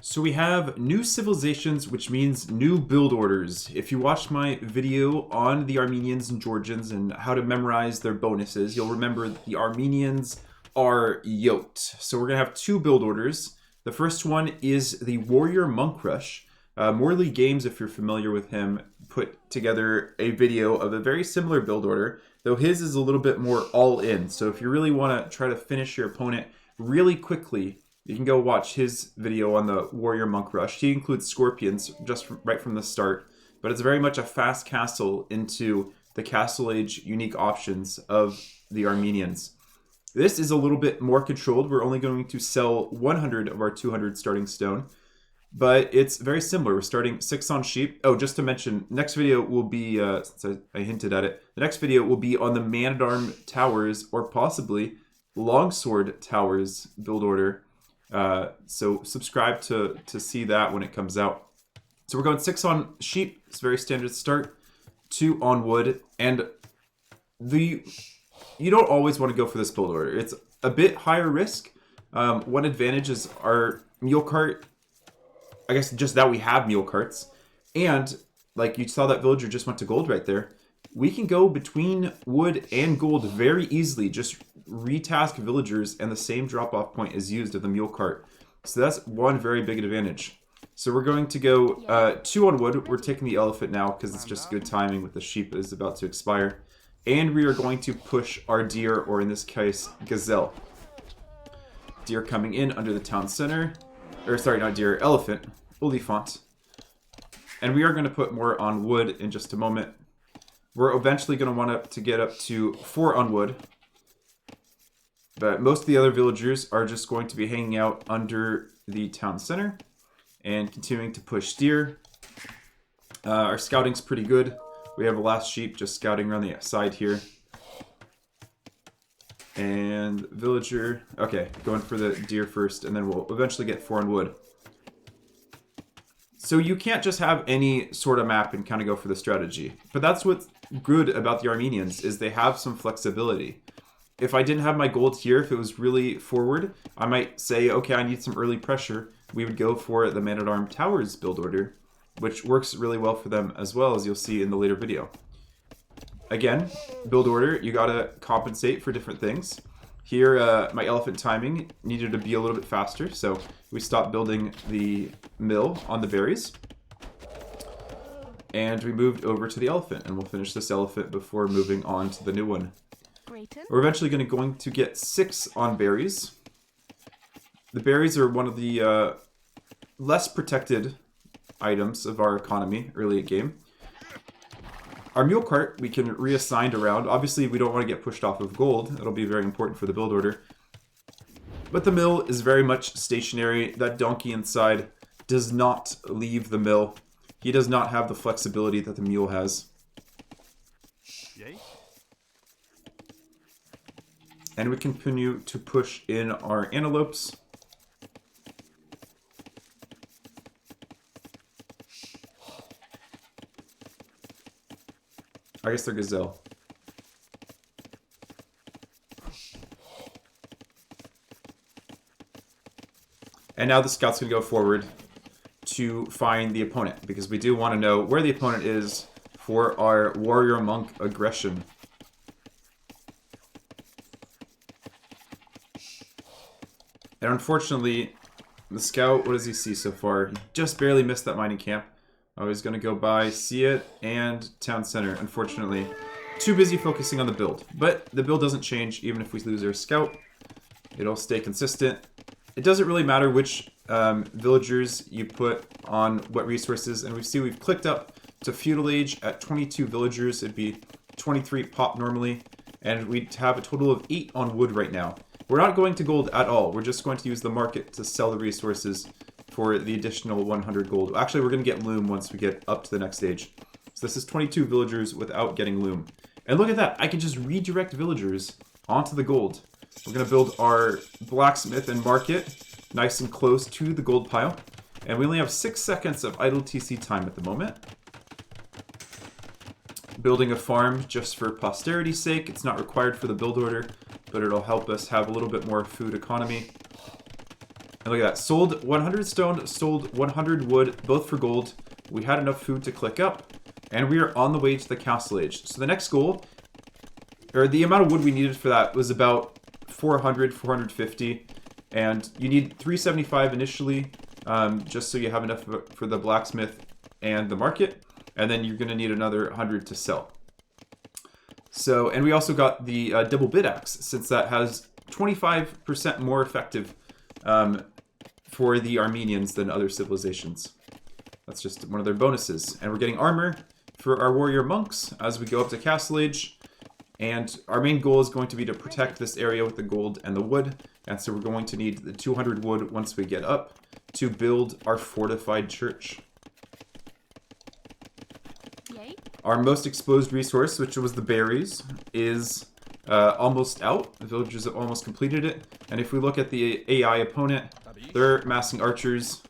So we have new civilizations, which means new build orders. If you watched my video on the Armenians and Georgians and how to memorize their bonuses, you'll remember that the Armenians are yoked. So we're going to have two build orders. The first one is the Warrior Monk Rush. Morley Games, if you're familiar with him, put together a video of a very similar build order, though his is a little bit more all-in. So if you really want to try to finish your opponent really quickly, you can go watch his video on the Warrior Monk Rush. He includes Scorpions right from the start, but it's very much a fast castle into the Castle Age unique options of the Armenians. This is a little bit more controlled. We're only going to sell 100 of our 200 starting stone, but it's very similar. We're starting 6 on sheep. Oh, just to mention, next video will be, since I hinted at it, the next video will be on the Man-at-Arm Towers or possibly Longsword Towers build order. So subscribe to see that when it comes out. So we're going 6 on sheep. It's a very standard start. 2 on wood. And you don't always want to go for this build order. It's a bit higher risk. One advantage is our mule cart. I guess just that we have mule carts. And like you saw that villager just went to gold right there. We can go between wood and gold very easily. Just retask villagers and the same drop-off point is used of the mule cart. So that's one very big advantage. So we're going to go 2 on wood. We're taking the elephant now because it's just good timing with the sheep that is about to expire. And we are going to push our deer, or in this case, gazelle. Deer coming in under the town center. Or sorry, not deer, elephant. Olifant. And we are going to put more on wood in just a moment. We're eventually going to want to get up to 4 on wood. But most of the other villagers are just going to be hanging out under the town center and continuing to push deer. Our scouting's pretty good. We have a last sheep just scouting around the side here. And villager, okay, going for the deer first, and then we'll eventually get 4 on wood. So you can't just have any sort of map and kind of go for the strategy. But that's what's good about the Armenians, is they have some flexibility. If I didn't have my gold here, if it was really forward, I might say, okay, I need some early pressure. We would go for the Man-at-Arm Towers build order, which works really well for them as well, as you'll see in the later video. Again, build order, you gotta compensate for different things. Here, my elephant timing needed to be a little bit faster, so we stopped building the mill on the berries. And we moved over to the elephant, and we'll finish this elephant before moving on to the new one. We're eventually going to get 6 on berries. The berries are one of the less protected items of our economy early in game. Our mule cart we can reassign around. Obviously, we don't want to get pushed off of gold. That'll be very important for the build order. But the mill is very much stationary. That donkey inside does not leave the mill. He does not have the flexibility that the mule has. And we continue to push in our antelopes. I guess they're gazelle. And now the scout's going to go forward to find the opponent, because we do want to know where the opponent is for our warrior monk aggression. And unfortunately, the scout, what does he see so far? He just barely missed that mining camp. Oh, he's going to go by, see it, and town center. Unfortunately, too busy focusing on the build. But the build doesn't change even if we lose our scout. It'll stay consistent. It doesn't really matter which villagers you put on what resources. And we've clicked up to Feudal Age at 22 villagers. It'd be 23 pop normally. And we'd have a total of 8 on wood right now. We're not going to gold at all. We're just going to use the market to sell the resources for the additional 100 gold. Actually, we're going to get loom once we get up to the next stage. So this is 22 villagers without getting loom. And look at that. I can just redirect villagers onto the gold. We're going to build our blacksmith and market nice and close to the gold pile. And we only have 6 seconds of idle TC time at the moment. Building a farm just for posterity's sake. It's not required for the build order, but it'll help us have a little bit more food economy. And look at that. Sold 100 stone, sold 100 wood, both for gold. We had enough food to click up. And we are on the way to the Castle Age. So the next goal, or the amount of wood we needed for that was about 400, 450. And you need 375 initially, just so you have enough for the blacksmith and the market. And then you're going to need another 100 to sell. So, and we also got the double bit axe, since that has 25% more effective for the Armenians than other civilizations. That's just one of their bonuses. And we're getting armor for our warrior monks as we go up to Castle Age. And our main goal is going to be to protect this area with the gold and the wood. And so we're going to need the 200 wood once we get up to build our fortified church. Yay. Our most exposed resource, which was the berries, is almost out. The villagers have almost completed it. And if we look at the AI opponent, they're massing archers.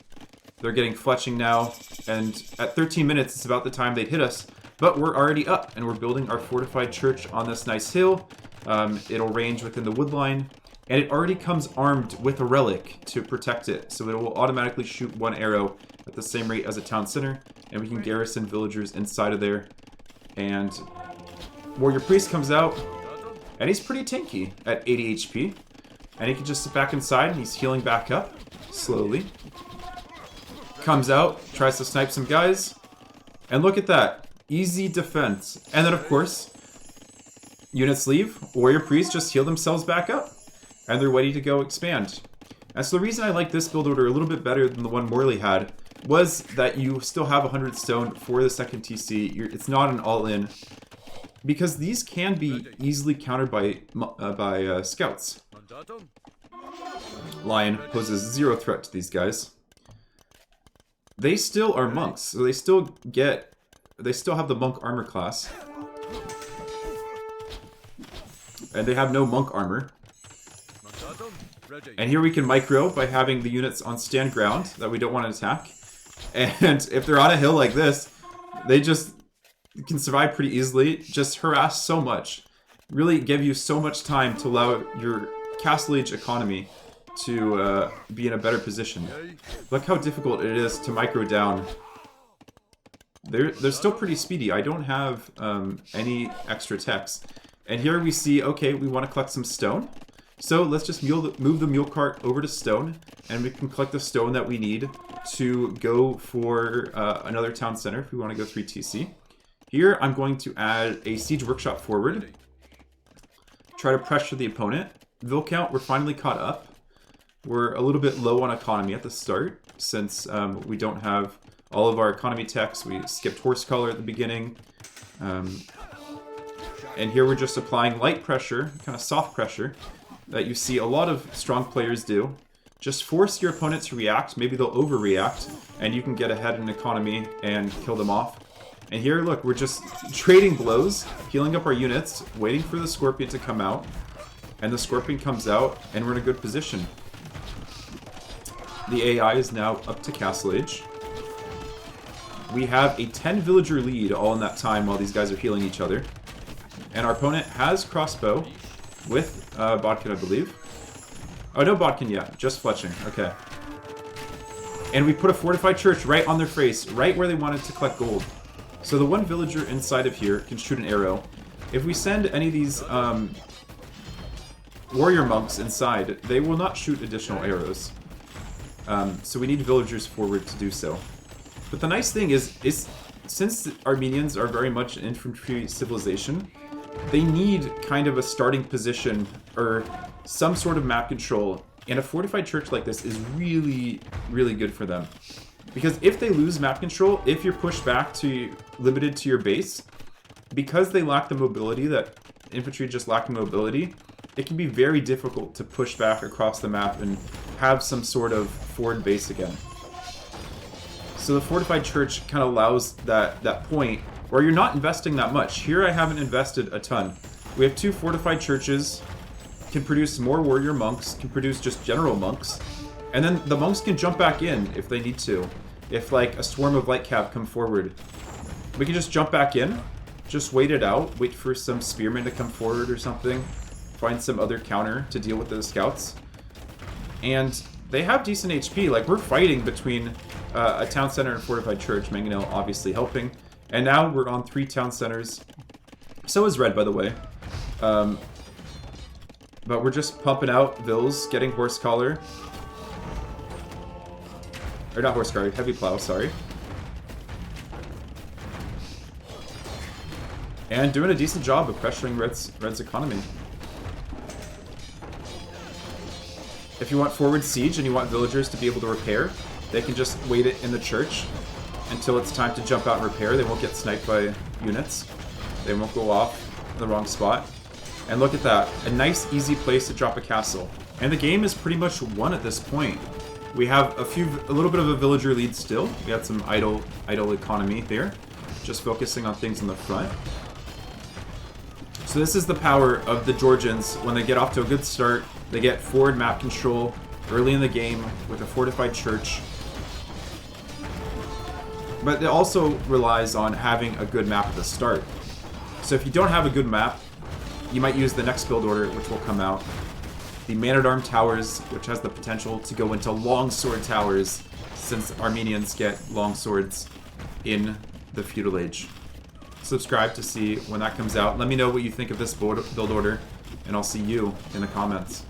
They're getting fletching now. And at 13 minutes, it's about the time they'd hit us. But we're already up, and we're building our fortified church on this nice hill. It'll range within the wood line. And it already comes armed with a relic to protect it. So it will automatically shoot one arrow at the same rate as a town center. And we can garrison villagers inside of there. And Warrior Priest comes out. And he's pretty tanky at 80 HP. And he can just sit back inside, and he's healing back up slowly. Comes out, tries to snipe some guys. And look at that. Easy defense. And then, of course, units leave. Warrior Priests just heal themselves back up. And they're ready to go expand. And so the reason I like this build order a little bit better than the one Morley had was that you still have 100 stone for the second TC. It's not an all-in. Because these can be easily countered by scouts. Lion poses zero threat to these guys. They still are monks, so they still have the monk armor class. And they have no monk armor. And here we can micro by having the units on stand ground that we don't want to attack. And if they're on a hill like this, they just can survive pretty easily. Just harass so much. Really give you so much time to allow your Castle Age economy to be in a better position. Look how difficult it is to micro down. They're still pretty speedy. I don't have any extra techs. And here we see, okay, we want to collect some stone. So let's just move the mule cart over to stone, and we can collect the stone that we need to go for another town center if we want to go 3 TC. Here I'm going to add a siege workshop forward. Try to pressure the opponent. Vill count, we're finally caught up. We're a little bit low on economy at the start, since we don't have all of our economy techs. We skipped horse collar at the beginning. And here we're just applying light pressure, kind of soft pressure, that you see a lot of strong players do. Just force your opponent to react. Maybe they'll overreact, and you can get ahead in economy and kill them off. And here, look, we're just trading blows, healing up our units, waiting for the Scorpion to come out. And the Scorpion comes out, and we're in a good position. The AI is now up to Castle Age. We have a 10 villager lead all in that time while these guys are healing each other. And our opponent has crossbow with Bodkin, I believe. Oh, no Bodkin yet, just fletching. Okay. And we put a fortified church right on their face, right where they wanted to collect gold. So the one villager inside of here can shoot an arrow. If we send any of these warrior monks inside, they will not shoot additional arrows. So we need villagers forward to do so. But the nice thing is since the Armenians are very much an infantry civilization, they need kind of a starting position or some sort of map control. And a fortified church like this is really, really good for them. Because if they lose map control, if you're pushed back to limited to your base, because they lack the mobility that infantry just lack mobility, it can be very difficult to push back across the map and have some sort of forward base again. So the fortified church kind of allows that point where you're not investing that much. Here I haven't invested a ton. We have 2 fortified churches, can produce more warrior monks, can produce just general monks, and then the monks can jump back in if they need to. If like a swarm of light cav come forward, we can just jump back in, just wait it out, wait for some spearmen to come forward or something, find some other counter to deal with the scouts. And they have decent HP. Like, we're fighting between a town center and fortified church. Mangonel obviously helping. And now we're on 3 town centers. So is Red, by the way. But we're just pumping out Vills, getting Horse Collar. Or not Horse Collar, Heavy Plow, sorry. And doing a decent job of pressuring Red's economy. If you want forward siege and you want villagers to be able to repair, they can just wait it in the church until it's time to jump out and repair. They won't get sniped by units. They won't go off in the wrong spot. And look at that. A nice, easy place to drop a castle. And the game is pretty much won at this point. We have a little bit of a villager lead still. We got some idle economy there. Just focusing on things in the front. So this is the power of the Georgians. When they get off to a good start, they get forward map control early in the game with a fortified church. But it also relies on having a good map at the start. So if you don't have a good map, you might use the next build order, which will come out. The Man-at-Arm Towers, which has the potential to go into Longsword Towers, since Armenians get longswords in the Feudal Age. Subscribe to see when that comes out. Let me know what you think of this build order, and I'll see you in the comments.